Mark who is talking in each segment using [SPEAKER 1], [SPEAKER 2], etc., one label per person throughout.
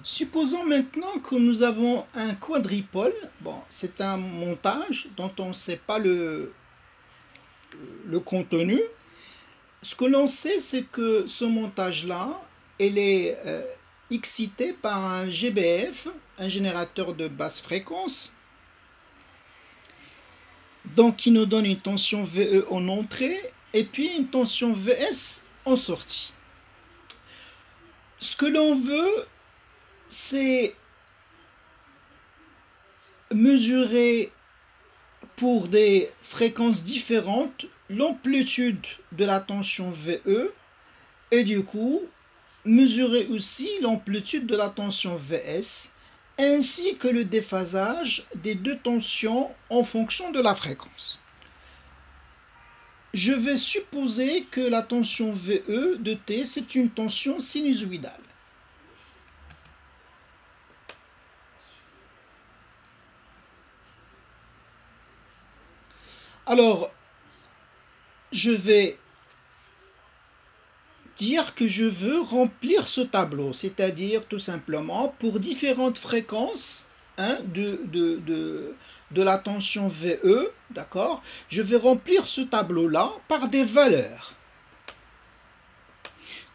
[SPEAKER 1] Supposons maintenant que nous avons un quadripole. Bon, c'est un montage dont on ne sait pas le contenu. Ce que l'on sait, c'est que ce montage-là, il est excité par un GBF, un générateur de basse fréquence, donc qui nous donne une tension VE en entrée et puis une tension VS en sortie. Ce que l'on veut, c'est mesurer pour des fréquences différentes l'amplitude de la tension VE et du coup mesurer aussi l'amplitude de la tension VS ainsi que le déphasage des deux tensions en fonction de la fréquence. Je vais supposer que la tension VE de T c'est une tension sinusoïdale. Alors, je vais dire que je veux remplir ce tableau, c'est-à-dire tout simplement pour différentes fréquences de la tension VE, d'accord, je vais remplir ce tableau-là par des valeurs.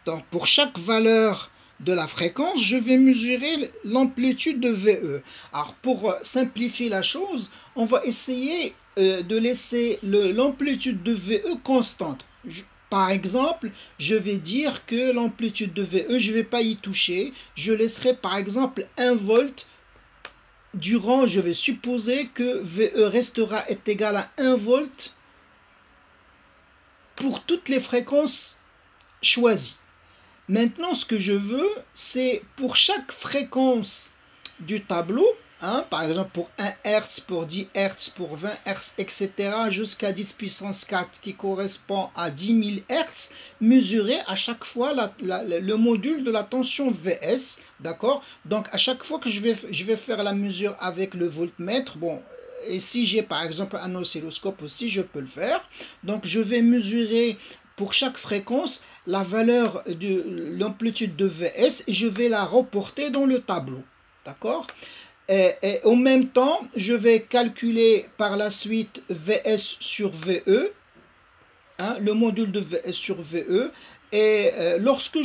[SPEAKER 1] Donc pour chaque valeur de la fréquence, je vais mesurer l'amplitude de VE. Alors pour simplifier la chose, on va essayer de laisser l'amplitude de VE constante. Par exemple, je vais dire que l'amplitude de VE, je ne vais pas y toucher. Je laisserai par exemple 1 volt durant, je vais supposer que VE restera est égal à 1 volt pour toutes les fréquences choisies. Maintenant, ce que je veux, c'est pour chaque fréquence du tableau, par exemple pour 1 Hz, pour 10 Hz, pour 20 Hz, etc., jusqu'à 10 puissance 4 qui correspond à 10 000 Hz, mesurer à chaque fois le module de la tension VS, d'accord? Donc à chaque fois que je vais faire la mesure avec le voltmètre, bon, et si j'ai par exemple un oscilloscope aussi, je peux le faire. Donc je vais mesurer pour chaque fréquence la valeur de l'amplitude de VS et je vais la reporter dans le tableau. D'accord? Et en même temps, je vais calculer par la suite VS sur VE, le module de VS sur VE. Et lorsque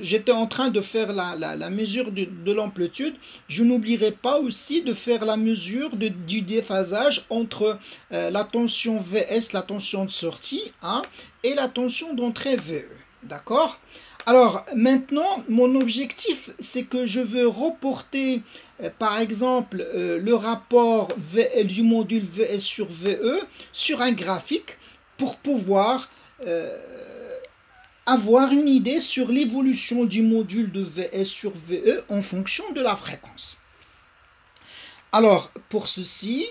[SPEAKER 1] j'étais en train de faire la mesure de l'amplitude, je n'oublierai pas aussi de faire la mesure du déphasage entre la tension VS, la tension de sortie, et la tension d'entrée VE. D'accord? Alors maintenant, mon objectif, c'est que je veux reporter, par exemple, le rapport du module VS sur VE sur un graphique pour pouvoir avoir une idée sur l'évolution du module de VS sur VE en fonction de la fréquence. Alors, pour ceci,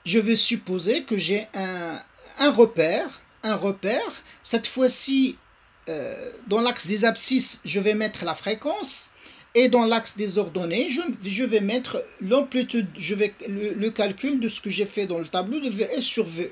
[SPEAKER 1] je vais supposer que j'ai un repère. Cette fois-ci, dans l'axe des abscisses, je vais mettre la fréquence. Et dans l'axe des ordonnées, je vais mettre l'amplitude, le calcul de ce que j'ai fait dans le tableau de VS sur VE.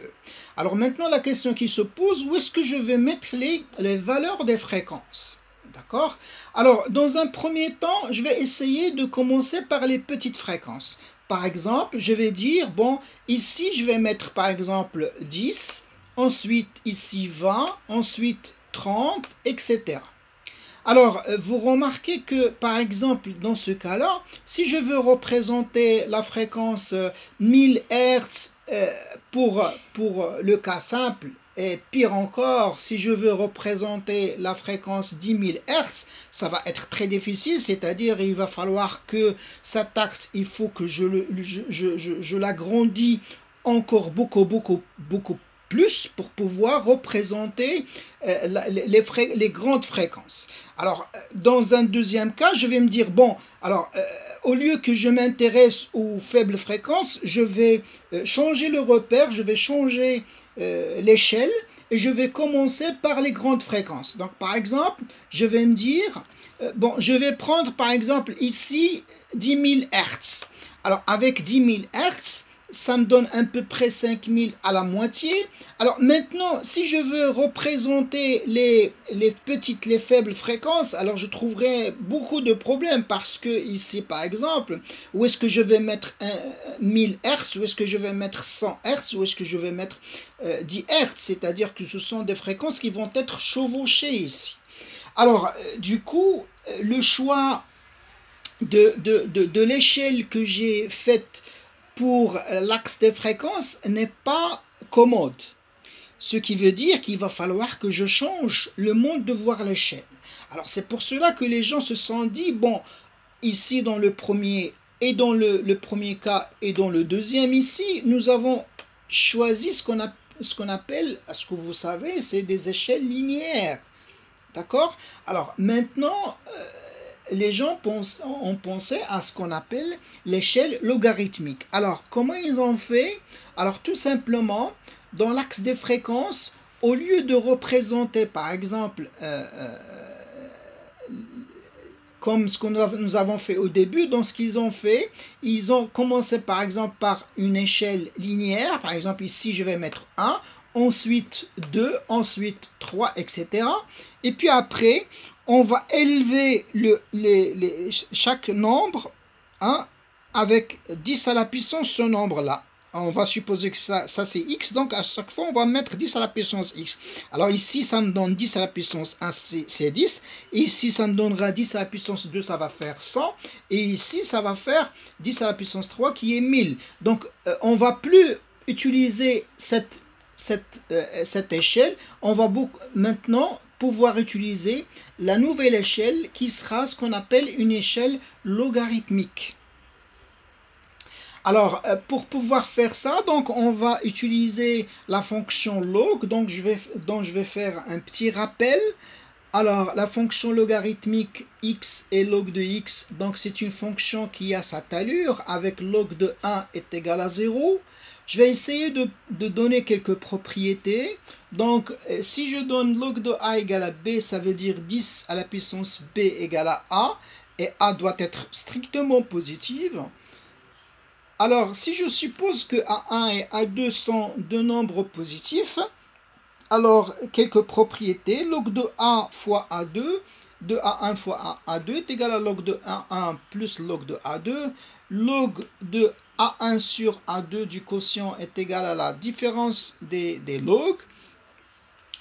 [SPEAKER 1] Alors maintenant, la question qui se pose, où est-ce que je vais mettre les valeurs des fréquences? D'accord? Alors, dans un premier temps, je vais essayer de commencer par les petites fréquences. Par exemple, je vais dire, bon, ici, je vais mettre par exemple 10, ensuite ici 20, ensuite 30, etc. Alors, vous remarquez que, par exemple, dans ce cas-là, si je veux représenter la fréquence 1000 Hz pour le cas simple, et pire encore, si je veux représenter la fréquence 10 000 Hz, ça va être très difficile, c'est-à-dire il va falloir que cet axe, il faut que je l'agrandis encore beaucoup plus pour pouvoir représenter les grandes fréquences. Alors, dans un deuxième cas, je vais me dire, bon, alors, au lieu que je m'intéresse aux faibles fréquences, je vais changer le repère, je vais changer l'échelle et je vais commencer par les grandes fréquences. Donc, par exemple, je vais me dire, bon, je vais prendre par exemple ici 10 000 Hz. Alors, avec 10 000 Hz, ça me donne à peu près 5000 à la moitié. Alors maintenant, si je veux représenter les petites, les faibles fréquences, alors je trouverai beaucoup de problèmes parce que ici, par exemple, où est-ce que je vais mettre 1000 Hz, où est-ce que je vais mettre 100 Hz, où est-ce que je vais mettre 10 Hz, c'est-à-dire que ce sont des fréquences qui vont être chevauchées ici. Alors, du coup, le choix de l'échelle que j'ai faite pour l'axe des fréquences n'est pas commode. Ce qui veut dire qu'il va falloir que je change le mode de voir l'échelle. Alors c'est pour cela que les gens se sont dit, bon, ici dans le premier et dans le premier cas et dans le deuxième ici, nous avons choisi ce qu'on appelle, ce que vous savez, c'est des échelles linéaires. D'accord? Alors maintenant, les gens ont pensé à ce qu'on appelle l'échelle logarithmique. Alors, comment ils ont fait? Alors, tout simplement, dans l'axe des fréquences, au lieu de représenter, par exemple, comme ce que nous avons fait au début, dans ce qu'ils ont fait, ils ont commencé, par exemple, par une échelle linéaire. Par exemple, ici, je vais mettre 1, ensuite 2, ensuite 3, etc. Et puis après, on va élever chaque nombre avec 10 à la puissance ce nombre-là. On va supposer que ça c'est x, donc à chaque fois on va mettre 10 à la puissance x. Alors ici ça me donne 10 à la puissance 1, c'est 10. Et ici ça me donnera 10 à la puissance 2, ça va faire 100. Et ici ça va faire 10 à la puissance 3 qui est 1000. Donc on ne va plus utiliser cette échelle. On va maintenant pouvoir utiliser la nouvelle échelle qui sera ce qu'on appelle une échelle logarithmique. Alors, pour pouvoir faire ça, donc on va utiliser la fonction log, donc je vais faire un petit rappel. Alors, la fonction logarithmique x et log de x, donc c'est une fonction qui a sa allure, avec log de 1 est égal à 0. Je vais essayer de donner quelques propriétés. Donc, si je donne log de a égale à b, ça veut dire 10 à la puissance b égale à a, et a doit être strictement positive. Alors, si je suppose que A1 et A2 sont deux nombres positifs, alors quelques propriétés, log de A fois A2, de A1 fois A2 est égal à log de A1 plus log de A2, log de A1 sur A2 du quotient est égal à la différence des logs,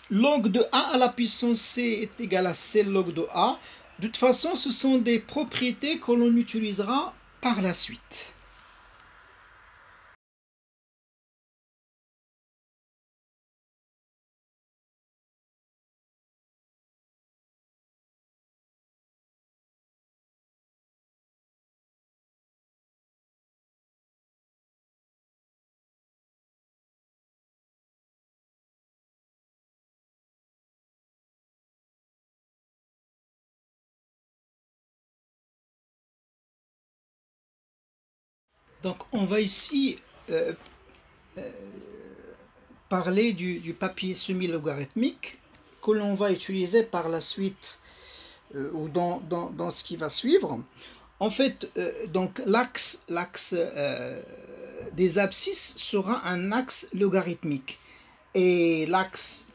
[SPEAKER 1] log de A à la puissance C est égal à C log de A. De toute façon, ce sont des propriétés que l'on utilisera par la suite. Donc on va ici parler du papier semi-logarithmique que l'on va utiliser par la suite ou dans ce qui va suivre. En fait, donc l'axe des abscisses sera un axe logarithmique et l'axe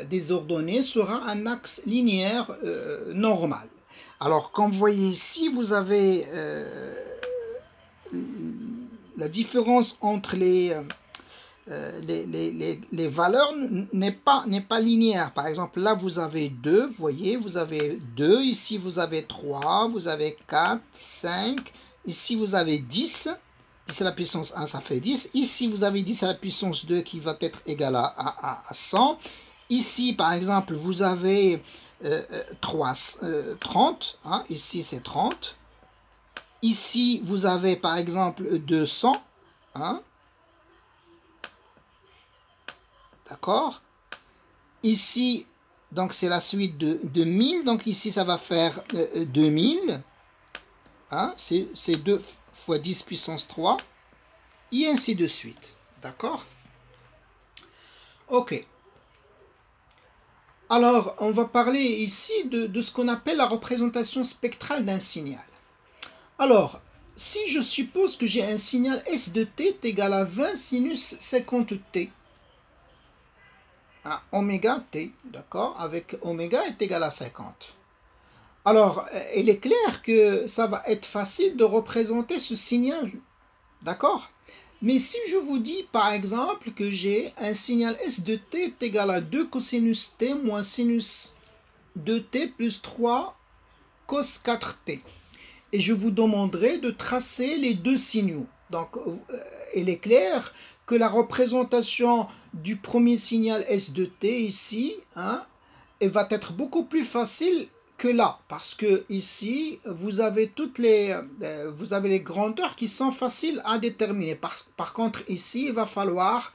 [SPEAKER 1] des ordonnées sera un axe linéaire normal. Alors, comme vous voyez ici, vous avez la différence entre les valeurs n'est pas linéaire. Par exemple, là, vous avez 2, vous voyez, vous avez 2, ici, vous avez 3, vous avez 4, 5, ici, vous avez 10, 10 à la puissance 1, ça fait 10, ici, vous avez 10 à la puissance 2 qui va être égal à 100, ici, par exemple, vous avez 30, hein, ici, c'est 30, ici, vous avez, par exemple, 200, hein, d'accord? Ici, donc c'est la suite de 1000, donc ici ça va faire 2000, hein, c'est 2 fois 10 puissance 3, et ainsi de suite, d'accord? Ok. Alors, on va parler ici de ce qu'on appelle la représentation spectrale d'un signal. Alors, si je suppose que j'ai un signal S de t est égal à 20 sinus 50t, à oméga t, d'accord, avec oméga est égal à 50. Alors, il est clair que ça va être facile de représenter ce signal, d'accord? Mais si je vous dis, par exemple, que j'ai un signal S de t est égal à 2 cosinus t moins sinus 2t plus 3 cos 4t, et je vous demanderai de tracer les deux signaux. Donc, il est clair que la représentation du premier signal S de t ici, hein, elle va être beaucoup plus facile que là, parce que ici, vous avez les grandeurs qui sont faciles à déterminer. Par contre, ici, il va falloir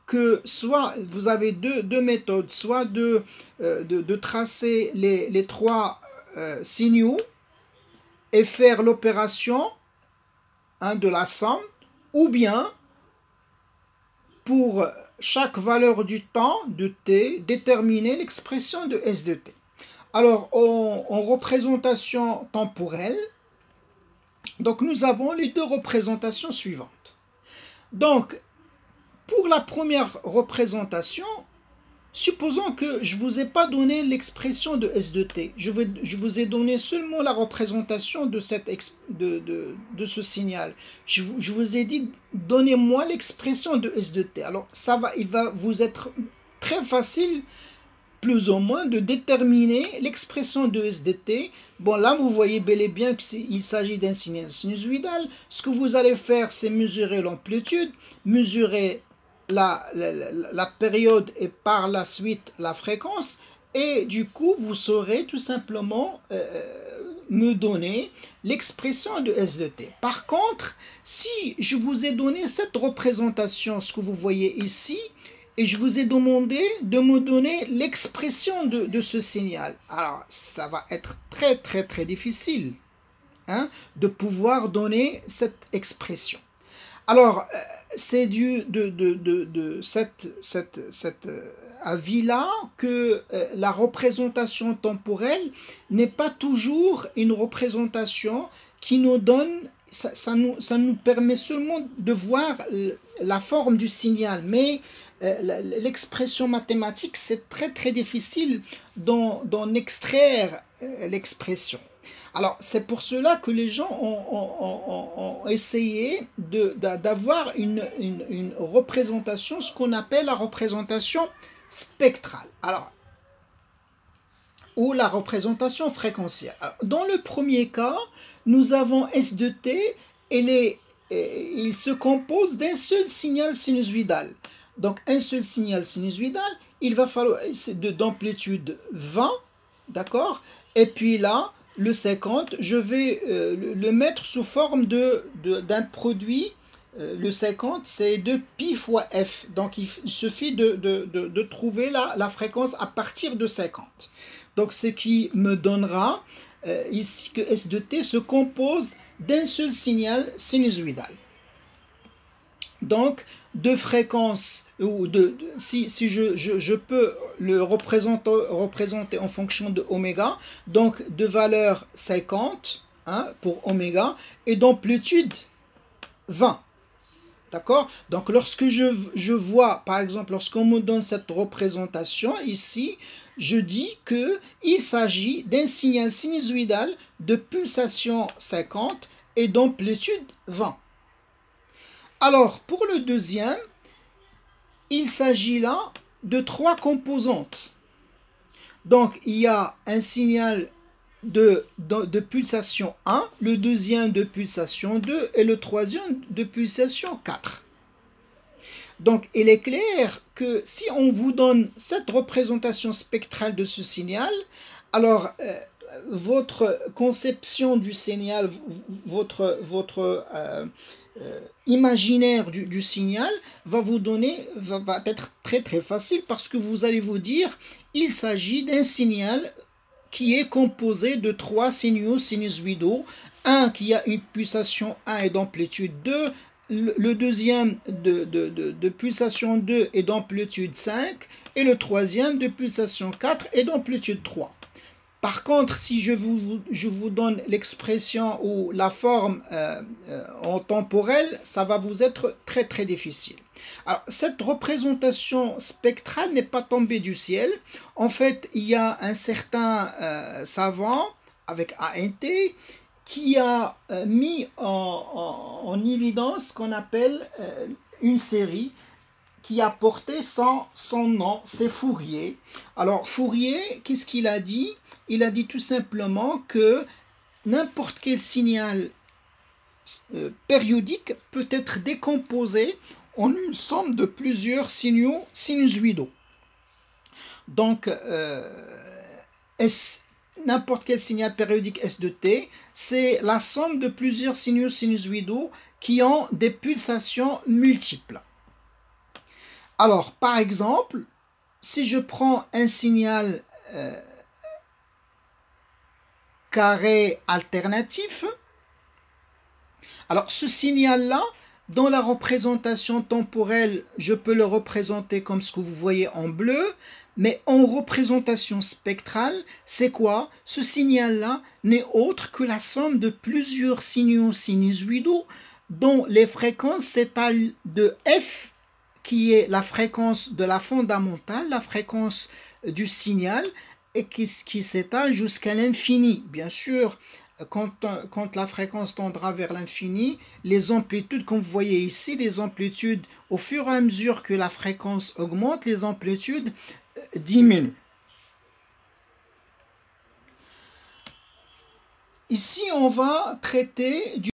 [SPEAKER 1] que soit vous avez deux méthodes, soit de tracer les trois signaux et faire l'opération, hein, de la somme, ou bien pour chaque valeur du temps de t, déterminer l'expression de S de t. Alors, en représentation temporelle, donc nous avons les deux représentations suivantes. Donc, pour la première représentation, supposons que je ne vous ai pas donné l'expression de S de t. Je vous ai donné seulement la représentation de ce signal. Je vous ai dit, donnez-moi l'expression de S de t. Alors, il va vous être très facile, plus ou moins, de déterminer l'expression de S de t. Bon, là, vous voyez bel et bien qu'il s'agit d'un signal sinusoïdal. Ce que vous allez faire, c'est mesurer l'amplitude, mesurer la période et par la suite la fréquence, et du coup vous saurez tout simplement me donner l'expression de S de t. Par contre, si je vous ai donné cette représentation, ce que vous voyez ici, et je vous ai demandé de me donner l'expression de ce signal, alors ça va être très très très difficile, hein, de pouvoir donner cette expression. Alors, c'est de cet avis-là que la représentation temporelle n'est pas toujours une représentation qui nous donne, ça nous permet seulement de voir la forme du signal, mais l'expression mathématique, c'est très très difficile d'en extraire l'expression. Alors, c'est pour cela que les gens ont essayé d'avoir une représentation, ce qu'on appelle la représentation spectrale. Alors, ou la représentation fréquentielle. Alors, dans le premier cas, nous avons S de t, et il se compose d'un seul signal sinusoïdal. Donc, un seul signal sinusoïdal, il va falloir d'amplitude 20, d'accord? Et puis là, le 50, je vais le mettre sous forme d'un produit. Le 50, c'est 2 pi fois f. Donc, il suffit de trouver la fréquence à partir de 50. Donc, ce qui me donnera ici que S de t se compose d'un seul signal sinusoïdal. Donc, de fréquence, ou si je peux le représenter en fonction de oméga, donc de valeur 50, hein, pour oméga, et d'amplitude 20. D'accord? Donc, lorsque je vois, par exemple, lorsqu'on me donne cette représentation ici, je dis qu'il s'agit d'un signal sinusoïdal de pulsation 50 et d'amplitude 20. Alors, pour le deuxième, il s'agit là de trois composantes. Donc, il y a un signal de pulsation 1, le deuxième de pulsation 2 et le troisième de pulsation 4. Donc, il est clair que si on vous donne cette représentation spectrale de ce signal, alors votre conception du signal, votre imaginaire du signal va être très très facile, parce que vous allez vous dire il s'agit d'un signal qui est composé de trois signaux sinusoïdaux, un qui a une pulsation 1 et d'amplitude 2, le deuxième de pulsation 2 et d'amplitude 5, et le troisième de pulsation 4 et d'amplitude 3. Par contre, si je vous donne l'expression ou la forme en temporel, ça va vous être très très difficile. Alors, cette représentation spectrale n'est pas tombée du ciel. En fait, il y a un certain savant avec ANT qui a mis en évidence ce qu'on appelle une série qui a porté son nom, c'est Fourier. Alors Fourier, qu'est-ce qu'il a dit? Il a dit tout simplement que n'importe quel signal périodique peut être décomposé en une somme de plusieurs signaux sinusoïdaux. Donc, n'importe quel signal périodique S de t, c'est la somme de plusieurs signaux sinusoïdaux qui ont des pulsations multiples. Alors, par exemple, si je prends un signal carré alternatif, alors ce signal-là, dans la représentation temporelle, je peux le représenter comme ce que vous voyez en bleu, mais en représentation spectrale, c'est quoi? Ce signal-là n'est autre que la somme de plusieurs signaux sinusoïdaux dont les fréquences s'étalent de f, qui est la fréquence de la fondamentale, la fréquence du signal, et qui s'étale jusqu'à l'infini. Bien sûr, quand la fréquence tendra vers l'infini, les amplitudes, comme vous voyez ici, les amplitudes, au fur et à mesure que la fréquence augmente, les amplitudes diminuent. Ici, on va traiter du